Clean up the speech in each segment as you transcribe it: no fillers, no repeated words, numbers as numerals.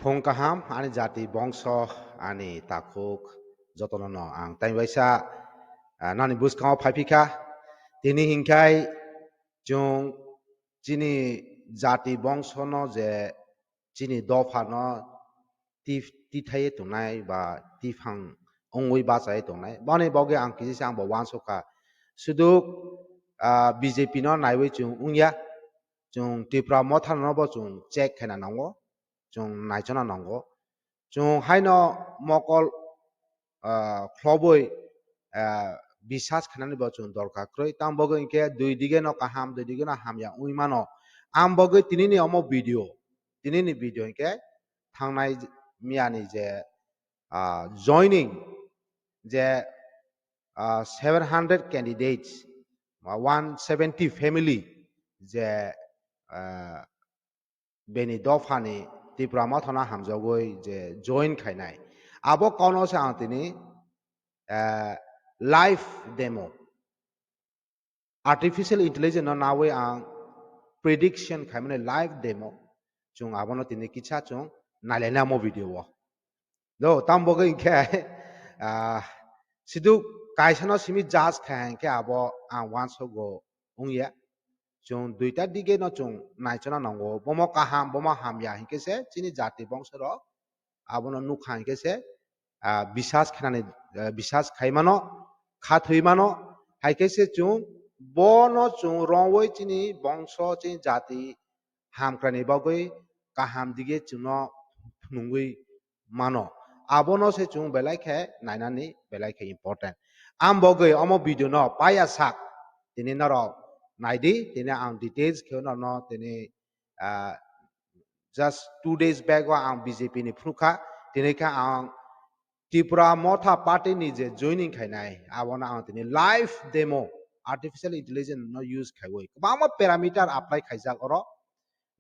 Phongkaham ani jati bongso ani takuk jotono ang taimwaisa nani buskang phaipika tini hingkai jung chini jati bongso no je chini dofa no ti thai tunai ba ti phang ongoi ba chai tunai bani boge ang kisi sang bo wansoka suduk BJP no naiwe chung ungya chung tipra mothan no bo chung check khena nango chung naichona nango chung haino mokol khloboi বিশ্বাস খানানি বচন দরকার ক্রয় তাম বগে ইনকে দুই দিকে ন কাহাম দুই দিকে না হাময়া উইমানো আম বগে তিনিনি অম ভিডিও তিনিনি ভিডিও ইনকে থাংনাই মিয়ানি যে জয়নিং যে 700 ক্যান্ডিডেটস 170 ফ্যামিলি যে বেনি দফানি ত্রিপুরা মথনা হামজগই যে জয়েন খাইনাই আবো কনো সে আন্তিনি live demo artificial intelligence no nawe ang prediction khamne live demo chung abono tini kicha chung nalena mo video wo do tambo ge ke sidu kaisano simi judge khang ke abo ang once go ungya chung duita dige no chung naichona nango bomo kaham bomo hamya hinke se chini jati bongso ro abono nukhang ke se বিশ্বাস খানানি বিশ্বাস খাইমানো খাথুইমানো হাইকেছে চুং বনো চুং রংওই চিনি বংশ চিনি জাতি হামক্রানি বাগৈ কাহাম দিগে চুনো নুঙ্গুই মানো আবনো সে চুং বেলাইখে নাইনানি বেলাইখে ইম্পর্টেন্ট আম বগৈ অমো ভিডিও ন পায়া সাক তিনি নর নাইদি তিনি আং ডিটেইলস খেও ন তিনি জাস্ট 2 days back আং বিজেপি নি ফ্রুখা তিনিখা আং Tripura Motha Party ni je joining khainai abona antini live demo artificial intelligence no use khaigoi bama parameter apply khaijak oro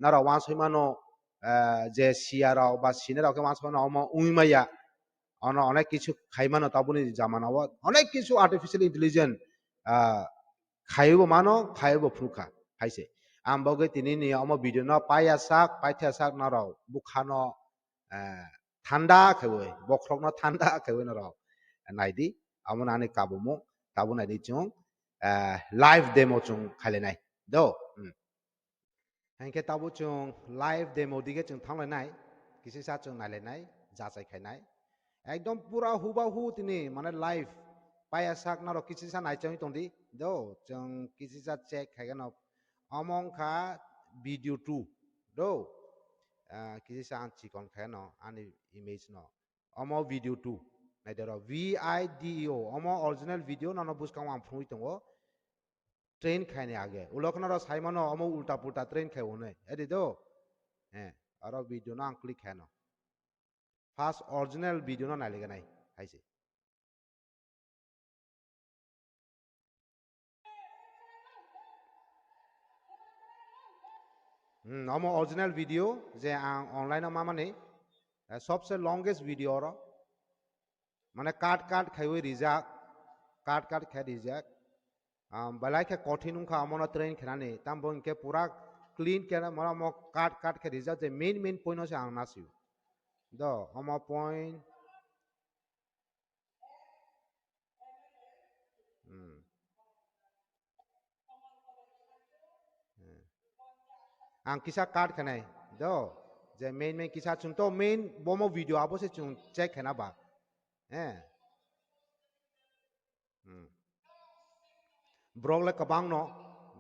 nara wan soimano je siara ba sinera ke wan soimano omo uimaya ono onek kichu khaimano tabuni jamana onek kichu artificial intelligence khaibo mano khaibo phruka haise amboge tinini omo video no paya sak paithya sak naro bukhano ঠান্ডা খেবই বখরক না ঠান্ডা খেবই না rock নাইদি আমন আনি কাবুমো তাবু নাইদি চুং live demo চুং খাইলে নাই দো হাইকে তাবু চুং লাইভ ডেমো দিকে চুং থামলে নাই কিসি সা চুং নাইলে নাই যাচাই খাইনাই একদম পুরা হুবাহু তিনি মানে লাইভ পায়া সাক না রক কিসি সা নাই চুং তন্দি দো চুং কিসি সা চেক খাইগেন অমং খা video 2 do kisi sa ang chikon kaya no ani image no omo video 2 na dero video omo original video no buskang ang phui tongo train khai ne age ulokna ro saimano omo ulta pulta train khai one edi do aro video no ang click khai no first original video no nalige nai haise omo original video je ang online ma mane सबसे longest video रो माने काट खाइवे रिजाक काट खाइ रिजाक बलाई के कठिन उनका अमना train खेनाने ताम बन के पूरा क्लीन के मरा म काट के रिजाक जे मेन पॉइंट से आं नासियो दो अम पॉइंट आं किसा काट खेनाय दो जे मेन किसा चुन तो मेन बोमो वीडियो आबो से चुन चेक खेना बा ब्रॉग ले कबांग नो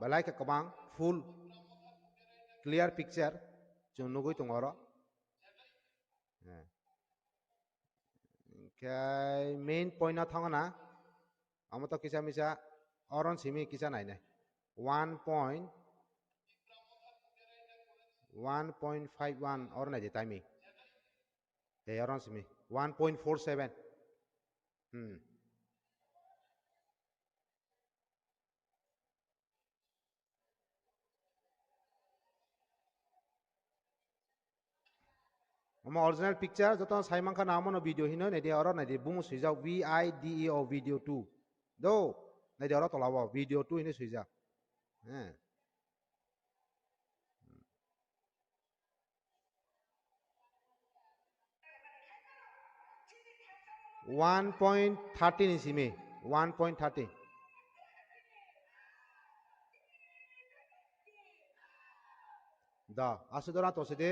बलाई के कबांग फुल क्लियर पिक्चर चुन नुगुई तुंगरो cái main point na thong na amo to kisa misa oron simi kisa nai ne 1.51 or na je timing te oron simi 1.47 Oma original picture joto saimang kha namo no video hino ne de oro na de bungu suijak video video 2 do na de oro tolawo video 2 hine suijak 1.30 ni simi 1.30 da asudora to sede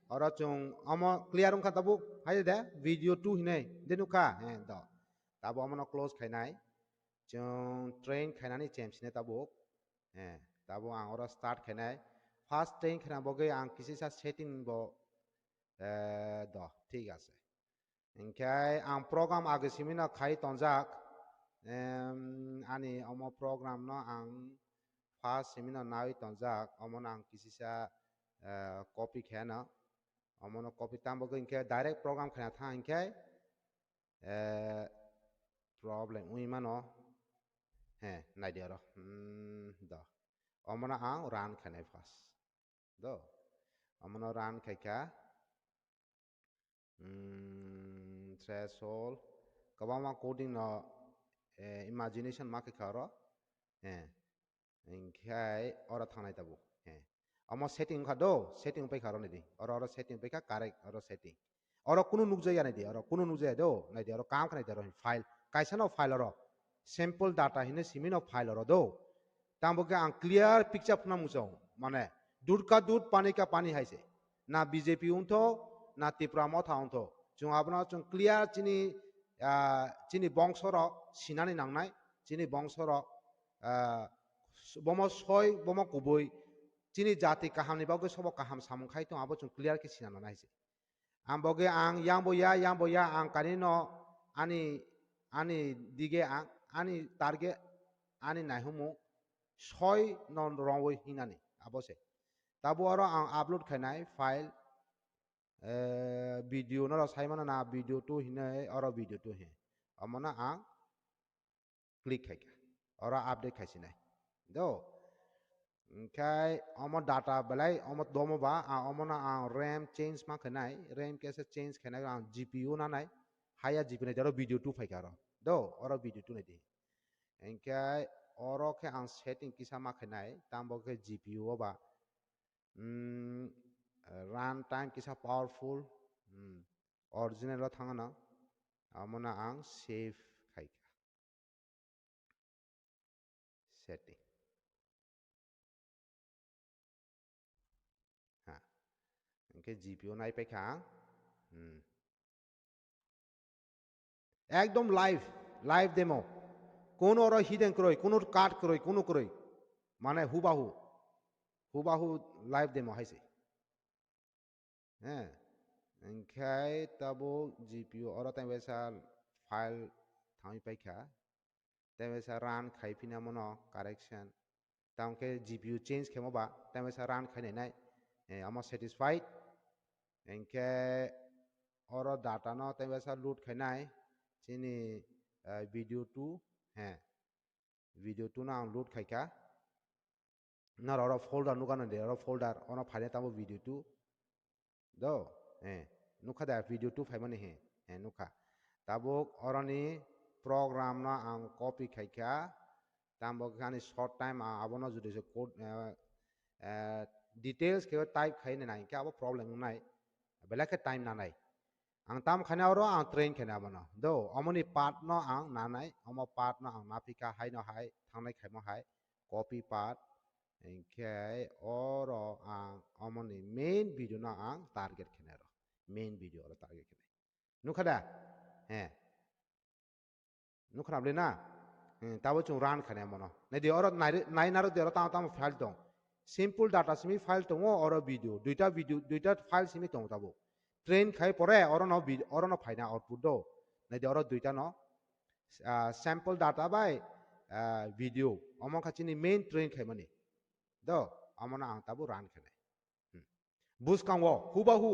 ora chung amo clear ung khatabu hai de video 2 hinai denuka da tabo amo close khainai chung train khainani change ne tabo tabo ang ora start khainai first train khana boge ang kisi sa setting bo da ঠিক আছে Engkai ang program age simina khai tonjak ani omo program no ang first simina nawi tonjak omo ang kisisa copy khana omo no copy tambo ko engkai direct program khana tha engkai problem ui mano nai dia ro da omo na ang run khana first do omo no run khai ka threshold kabama coding no imagination ma ke kharo engkai ora thanai tabu amo setting kha do setting pai kharo nidi ora setting pai kha correct ora setting ora kunu nukjaya nidi ora kunu nukjaya do nai ora kam khanai daro file kaisa no file oro sample data hine simino file oro do tambo ke ang clear picture phuna muso mane dud ka dud pani ka pani haise na bjp unto na tipra motha unto chung abna chung clear chini bongsoro sinani nangnai chini bongsoro bomo soi bomo kubui chini jati kaham ni bago sobo kaham samungkhai to abo chung clear ke sinana naise amboge ang yang boya ang kanino ani dige ang ani target ani naihumu soi non rongoi hinani abose tabo aro ang upload khainai file video no saimana na video to hinai aro video to he amona ang click khaika aro update khaisinai do Engkai omo data belai omo domo ba omo na RAM change ma khanai RAM kese change khanai GPU na nai haya GPU ne daro video 2 phai karo do oro video 2 ne di engkai oro ke ang setting kisa ma khanai tambo ke GPU ba run time kisa powerful original ro thangana amona ang save khaika setting ha engkai GPU nai pai khang একদম live demo কোন ওর hidden করই কোন কাট করই কোন করই মানে হুবাহু live demo হাইছে হ্যাঁ ओंखाय तबो GPU और तैसा file थामी पाइखा तैसा रान खाइफिना मनो करेक्शन तामके जीपीयू चेंज खेमोबा तैसा रान खाइनाय नाय आम सेटिस्फाइड ओंखाय और डाटा न तैसा लूट खाइनाय चिनी वीडियो 2 वीडियो 2 ना लूट खाइका ना और फोल्डर नुगानो दे और फोल्डर ओना file Tabo video 2 do nuka da video 2 faimani he nuka tabuk orani program na ang copy khaika tambo khani short time abono jodi se code details ke type khaine nai ke abo problem nai bela ke time na nai ang tam khana oro ang train khana abono do amoni part no ang na nai amo part no ang napika hai no hai thangnai khaimo hai copy part engkai oro ang amoni main video na ang target khenero main video oro target khenai nukhada nukhana blena tabo chung run khane mono nei de oro nai naro de oro tam file dong simple data simi file tongo oro video duita file simi tong tabo train khai pore oro no phaina output do nei de oro duita no sample data by video omo khachini main train khai mani do amona ang tabu run khenai বুঝকাঙ্গো হুবাহু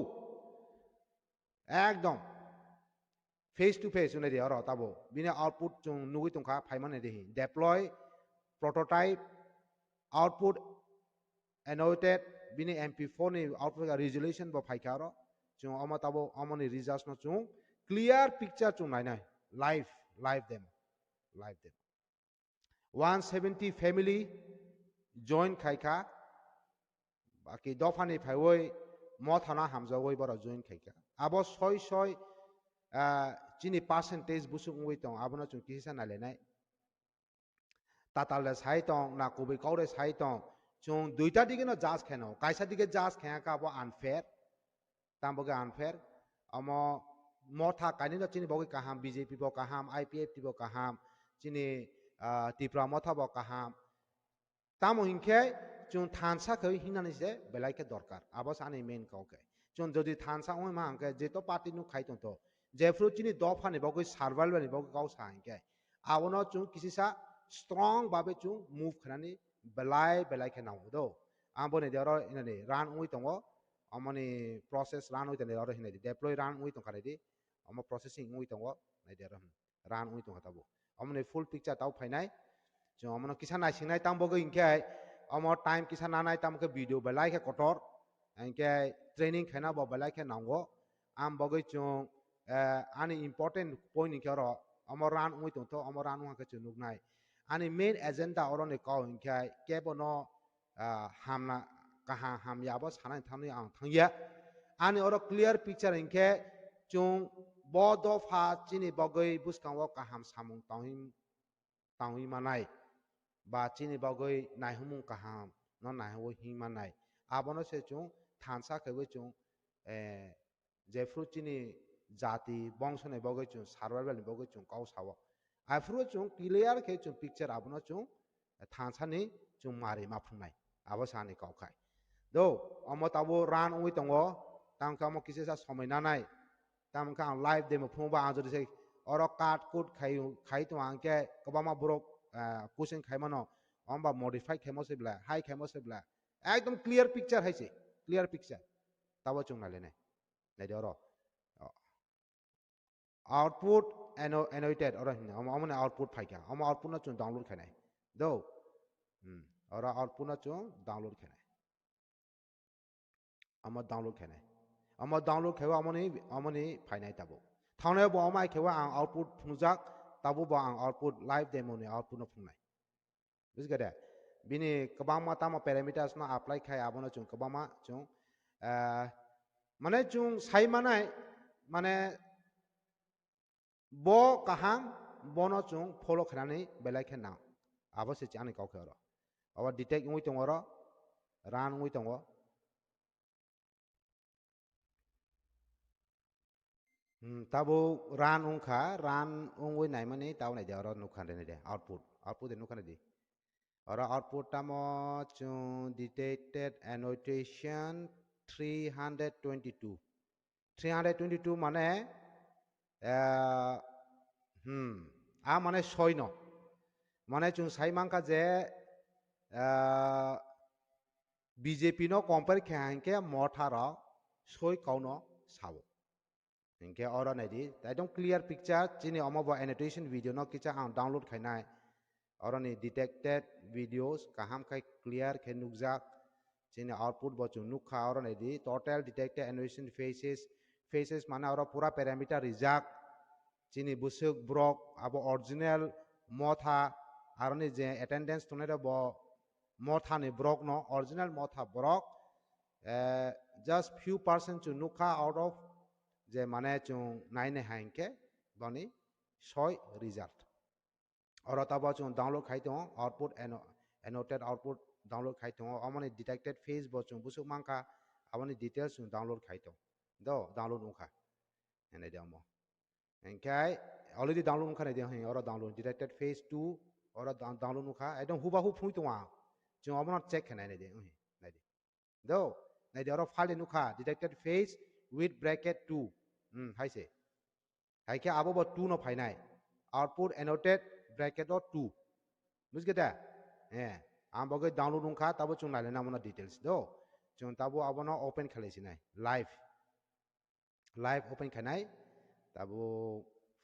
একদম face to face unai de oro tabo bini output chung nugui tongkha phaimane dehi deploy prototype output annotated bini mp4 ni output resolution bo phaika ro chung ama tabo amoni results no chung clear picture chung nai live them 170 family join khaika baki dofani phaioi mo thana hamjawoi bora join khaika abo 6 chini percentage busuk ngui tong abono chung kisa na lenai tatal le sai tong na kubi kaure sai tong chung duita dige no jas kheno kaisa dige jas khya ka bo unfair tam boge unfair amo motha kaini no chini boge kaham BJP bo kaham IPF bo kaham chini tipra motha bo kaham tamo hinke chung thansa khoi hinani se belai ke dorkar abo sani main kauke chung jodi thansa oi ma angke jeto party nu khai tong to jefru chini do phani boge survival bani boge kau sa hinke abono chung kisisa strong babe chung move khanani belai ke naw do ambone dero inani ran oi tongo amoni process ran oi tene dero hinai deploy ran oi tong khare di amo processing oi tongo nai dero ran oi tong tabo amone full picture tau phainai chung amono kisa nai singnai tam boge inke amo time kisa nanai tam ke video belai ke kotor inke training khana bo belai ke nango am boge chung ani important point inke ro amo ran oi tong to amo ran oi ke chunuk nai ani main agenda oro ne kau inke kebono hamna kaha ham yabo sanai thamni ang thangya ani oro clear picture inke chung bodo pha chini bogoi buskango kaham samung tanghi manai ba chini bogoi naihumung kaham no naiho hi manai abono se chung thansa khego chung jefru chini jati bongso ne bogoi chung survival ne bogoi chung kau sawo afro chung clear ke chung picture abono chung thansa ni chung mari maphunai abo sani kau khai do amo tabo ran oi tongo tam ka mo kisesa somai nanai tam ka live demo phungba anjori se oro cut code khai to angke kobama borok question খাইমানো অম্বা modify খেমসে বলা হাই খেমসে বলা একদম clear picture হাইছে clear picture তাবো চুং নালে নাই নাই দর আউটপুট এনোটেড অর আমনে আউটপুট ফাইকা আম আউটপুট না চুং ডাউনলোড খাইনাই দো অর আউটপুট না চুং ডাউনলোড খাইনাই আম ডাউনলোড খাইনাই আম ডাউনলোড খেবা আমনি ফাইনাই তাবো থাউনে বো আমাই খেবা আং আউটপুট ফুজাক তাবো বো আং output live demo ni output না ফুংনাই বুঝগেদে bini kabama tama parameters na apply khai abono chung kabama chung mane chung sai manai mane bo kaham bono chung follow khanani belai khe na abo se chani kau khero aba detect ngui tongoro ran ngui tongo tabo ran ungkha ran ungui nai mani tau nai de oro nukhan de output de nukhan de Our output tamo chung detected annotation 322. 322 mane mane soy no. Mane chung sai mangka je BJP no compare khanke mothara soy kauno sabo. Inke ora nadi. I don't clear picture chini omobo annotation video no kicha ang download khainai. Orani detected videos kaham khai clear khe nukjak chini output bo chung nukha orani di total detected annotation faces mana ora pura parameter rijak chini busuk brok abo original motha aroni je attendance tonere bo motha ni brok no original motha brok just few percent chung nukha out of je mane chung naine hainke boni soy result और तब चुन download खाई तो output annotated output download खाई तो अमने detected face बचुं बुसुक मांका अमने details चुन डाउनलोड खाई तो दो डाउनलोड उखा एने दमो एंकाय ऑलरेडी डाउनलोड उखा ने दे हई और डाउनलोड डिटेक्टेड फेस 2 और डाउनलोड उखा एकदम हुबा हु फुई तो वा चुं अमने चेक खने ने दे हई नै दे दो नै दे और फाइल उखा डिटेक्टेड फेस विथ ब्रैकेट 2 हाइसे हाइके आबो 2 न फाइनाय आउटपुट एनोटेड bracket or 2 বুঝগেটা আমবগে ডাউনলোড উংখা তাবো চুং নাইলে নামনা ডিটেইলস দো চুং তাবো আবনো ওপেন খালাইছি নাই লাইভ ওপেন খানাই তাবো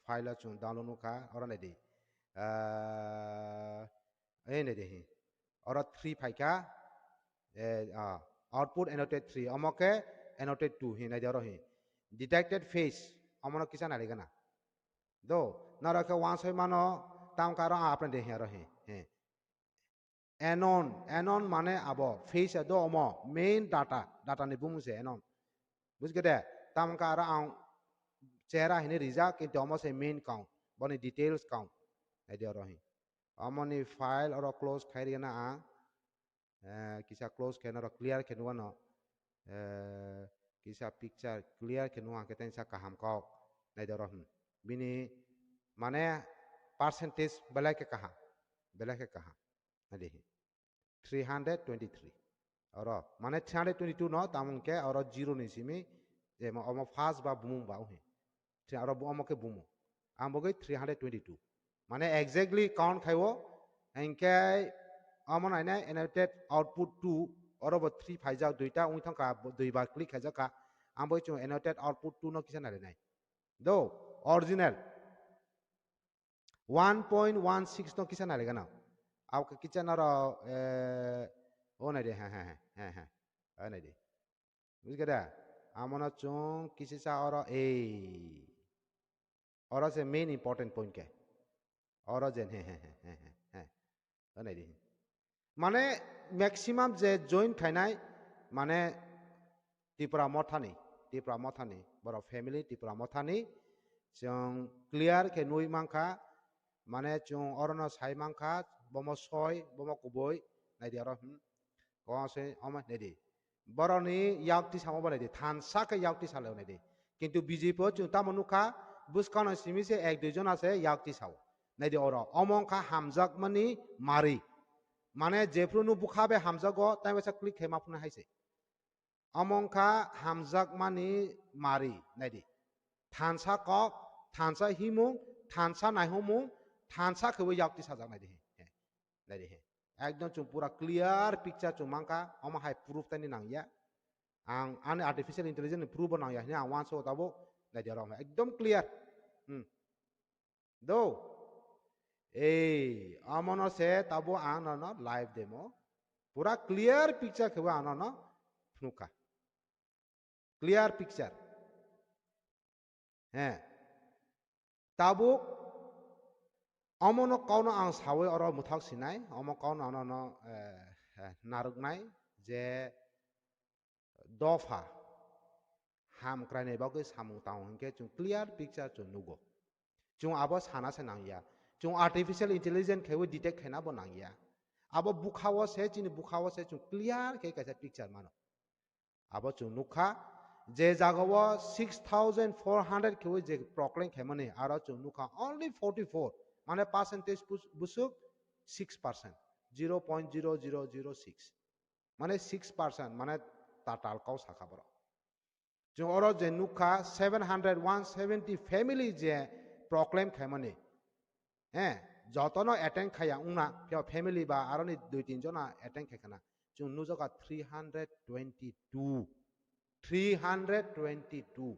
ফাইল চুং ডাউনলোড উংখা অরা নাই দি এই নাই দেহি অরা 3 ফাইকা আউটপুট annotate 3 আমকে annotate 2 হি নাই দেরো হি ডিটেক্টেড ফেস আমনো কিসা নাইলে গানা দো নারাকে ওয়ান সই মানো tam karo apne de hero he anon mane abo face do omo main data ni bumu se anon bujge de tam karo ang Chera hini rija kintu amo se main count boni details count ai dia rohi amoni file oro close khairi na kisa close kena ro clear kenwa no kisa picture clear kenwa keten sa kaham kau nai dia rohi bini mane percentage belai ke kaha adi 323 oro mane 322 no tamung ke oro 0 ni simi je mo omo first ba bumung ba uhi aro omo ke bumu amboge 322 mane exactly count khaiwo enke amon aina annotated output 2 oro bo 3 phaijak duita ui thangka dui bar click khaijaka ambo chu annotated output 2 no kisa nai nai do original 1.16 no kisa nai gana au ke kitchen aro o nai de ha nai de বুঝগেরা আমনা চং কিসি সা or এই or সে main important point K or যেন নাই দি মানে maximum যে join খাইনাই মানে ত্রিপুরা মথানি বড় ফ্যামিলি ত্রিপুরা মথানি जों ক্লিয়ার কে নুই মাংখা মানে जों অরন সাই মাংখা বম সয় বম কুবই নাই দি অর কসে অমা নাই দি Boroni yakti sama boleh di thansa ke yakti salah boleh di. Kintu BJP cunta manuka buskana simi se ek dujon ase yakti saw. Nai di ora omong ka hamzak mani mari. Mane jefru nu bukhabe hamzak go tai wasa klik hema puna haise. Omong ka hamzak mani mari nai di. Thansa kok thansa himung thansa nai homung thansa ke yakti sajak nai di. Nai di. একদম চুম পুরা clear picture চুম মাংকা আমা হাই proof তানি নাংয়া আং আন artificial intelligence proof নাংয়া নি আং one so তাবো নাই দিয়া রং একদম clear দো এই আমন সে তাবো আং ন লাইভ ডেমো পুরা ক্লিয়ার পিকচার খেবা আং ন ফনুকা ক্লিয়ার পিকচার হ্যাঁ তাবো অমন কাউন আং সাওয়ে অর মুথাক সিনাই অম কাউন আন নারকনাই যে দফা হাম ক্রাইনাই বাকে সামু তাও হংকে চুং ক্লিয়ার পিকচার চুং নুগো চুং আবো সানা সে নাংয়া চুং আর্টিফিশিয়াল ইন্টেলিজেন্স খেwe ডিটেক্ট খেনা বো নাংয়া আবো বুখাও সে চুং ক্লিয়ার কে কাইসা পিকচার মানো আবো চুং নুখা যে জাগাও 6400 খেwe যে প্রক্লেম খেমনে আর চুং নুখা only 44 মানে পার্সেন্টেজ বুসুক 6% 0.0006 মানে 6% মানে তাটাল কাউ সাকা বড় जों अरो जे नुखा 170 फैमिली जे प्रक्लेम खायमाने जतनो अटेंड खाया उना फैमिली बा आरो नि 2-3 जना अटेंड खायखाना जों नुजका 322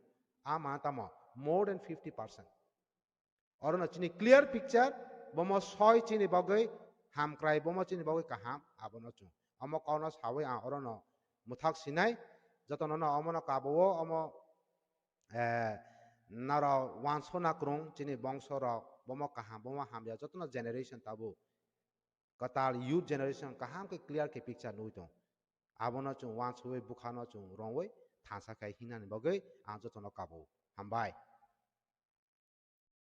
आमा तामा मोर देन 50% अरो न चिनी क्लियर पिक्चर बम सय चिनी बगै हामक्राय बम चिनी बगै काहाम आबनो चुं अम कौनो सावै आ अरो न मुथाक सिनाय जतनो न अमनो काबो अमो नारा वानसोना क्रों चिनी बंशो र बम काहाम बम हामया जतनो जनरेशन ताबो कताल यूथ जनरेशन काहाम के क्लियर के पिक्चर नुइतो आबनो चुं वानसोवे बुखानो चुं रंगवे थासा खाय हिनानि बगै आ जतनो काबो हामबाय